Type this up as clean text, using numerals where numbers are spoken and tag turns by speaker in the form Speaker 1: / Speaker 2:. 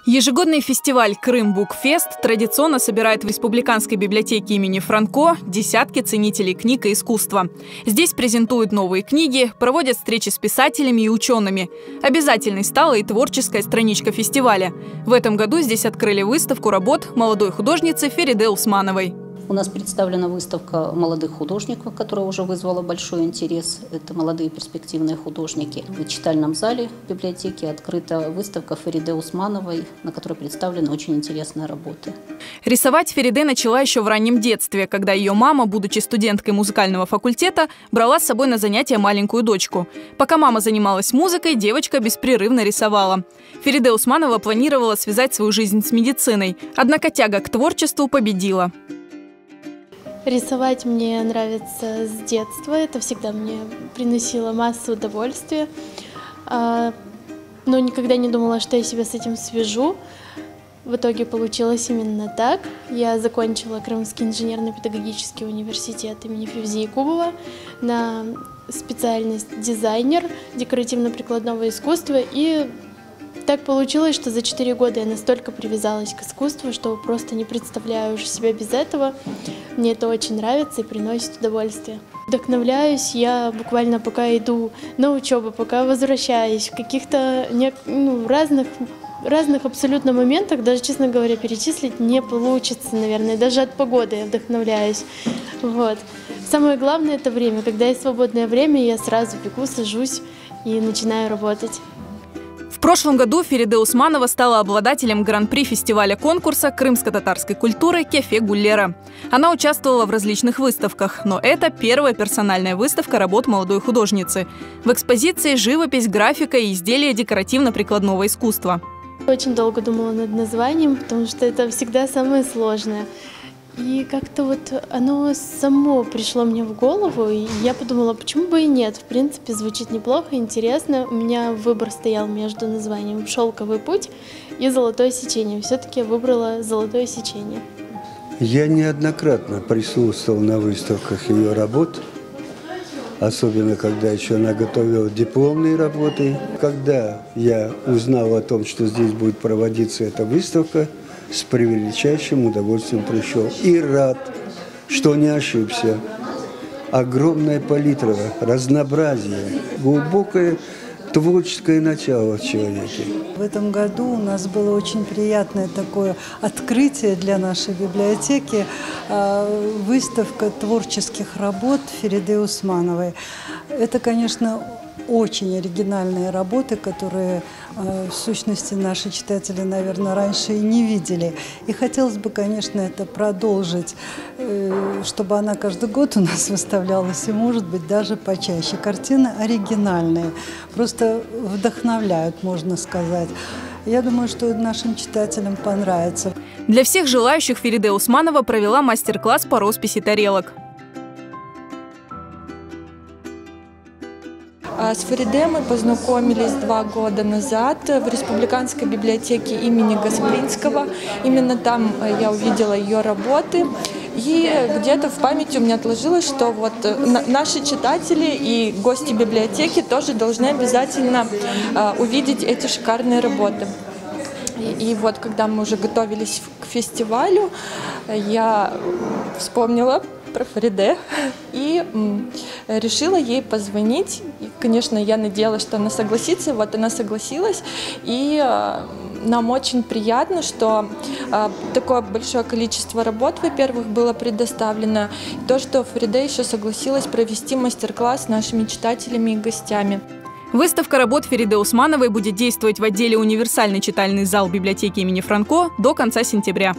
Speaker 1: Ежегодный фестиваль «Крым Букфест» традиционно собирает в Республиканской библиотеке имени Франко десятки ценителей книг и искусства. Здесь презентуют новые книги, проводят встречи с писателями и учеными. Обязательной стала и творческая страничка фестиваля. В этом году здесь открыли выставку работ молодой художницы Фериде Усмановой.
Speaker 2: У нас представлена выставка молодых художников, которая уже вызвала большой интерес. Это молодые перспективные художники. В читальном зале библиотеки открыта выставка Фериде Усмановой, на которой представлены очень интересные работы.
Speaker 1: Рисовать Фериде начала еще в раннем детстве, когда ее мама, будучи студенткой музыкального факультета, брала с собой на занятия маленькую дочку. Пока мама занималась музыкой, девочка беспрерывно рисовала. Фериде Усманова планировала связать свою жизнь с медициной, однако тяга к творчеству победила.
Speaker 3: Рисовать мне нравится с детства, это всегда мне приносило массу удовольствия, но никогда не думала, что я себя с этим свяжу. В итоге получилось именно так. Я закончила Крымский инженерно-педагогический университет имени Февзии Кубова на специальность дизайнер декоративно-прикладного искусства, и так получилось, что за 4 года я настолько привязалась к искусству, что просто не представляю уже себя без этого. Мне это очень нравится и приносит удовольствие. Вдохновляюсь я буквально пока иду на учебу, пока возвращаюсь, в каких-то разных абсолютно моментах, даже, честно говоря, перечислить не получится, наверное. Даже от погоды я вдохновляюсь. Вот. Самое главное – это время. Когда есть свободное время, я сразу бегу, сажусь и начинаю работать.
Speaker 1: В прошлом году Фериде Усманова стала обладателем гран-при фестиваля-конкурса крымско-татарской культуры «Кефе Гуллера». Она участвовала в различных выставках, но это первая персональная выставка работ молодой художницы. В экспозиции живопись, графика и изделия декоративно-прикладного искусства.
Speaker 3: Очень долго думала над названием, потому что это всегда самое сложное. И как-то вот оно само пришло мне в голову, и я подумала, почему бы и нет. В принципе, звучит неплохо, интересно. У меня выбор стоял между названием «Шелковый путь» и «Золотое сечение». Все-таки я выбрала «Золотое сечение».
Speaker 4: Я неоднократно присутствовал на выставках ее работ, особенно когда еще она готовила дипломные работы. Когда я узнал о том, что здесь будет проводиться эта выставка, с превеличайшим удовольствием пришел. И рад, что не ошибся. Огромная палитра, разнообразие, глубокое творческое начало в человеке.
Speaker 5: В этом году у нас было очень приятное такое открытие для нашей библиотеки. Выставка творческих работ Фериде Усмановой. Это, конечно, очень оригинальные работы, которые, в сущности, наши читатели, наверное, раньше и не видели. И хотелось бы, конечно, это продолжить, чтобы она каждый год у нас выставлялась, и, может быть, даже почаще. Картины оригинальные, просто вдохновляют, можно сказать. Я думаю, что нашим читателям понравится.
Speaker 1: Для всех желающих Фериде Усманова провела мастер-класс по росписи тарелок.
Speaker 6: С Фериде мы познакомились 2 года назад в Республиканской библиотеке имени Гаспринского. Именно там я увидела ее работы. И где-то в памяти у меня отложилось, что вот наши читатели и гости библиотеки тоже должны обязательно увидеть эти шикарные работы. И вот, когда мы уже готовились к фестивалю, я вспомнила про Фериде и решила ей позвонить. И, конечно, я надеялась, что она согласится. Вот она согласилась. И нам очень приятно, что такое большое количество работ, во-первых, было предоставлено. И то, что Фериде еще согласилась провести мастер-класс с нашими читателями и гостями.
Speaker 1: Выставка работ Фериде Усмановой будет действовать в отделе «Универсальный читальный зал» библиотеки имени Франко до конца сентября.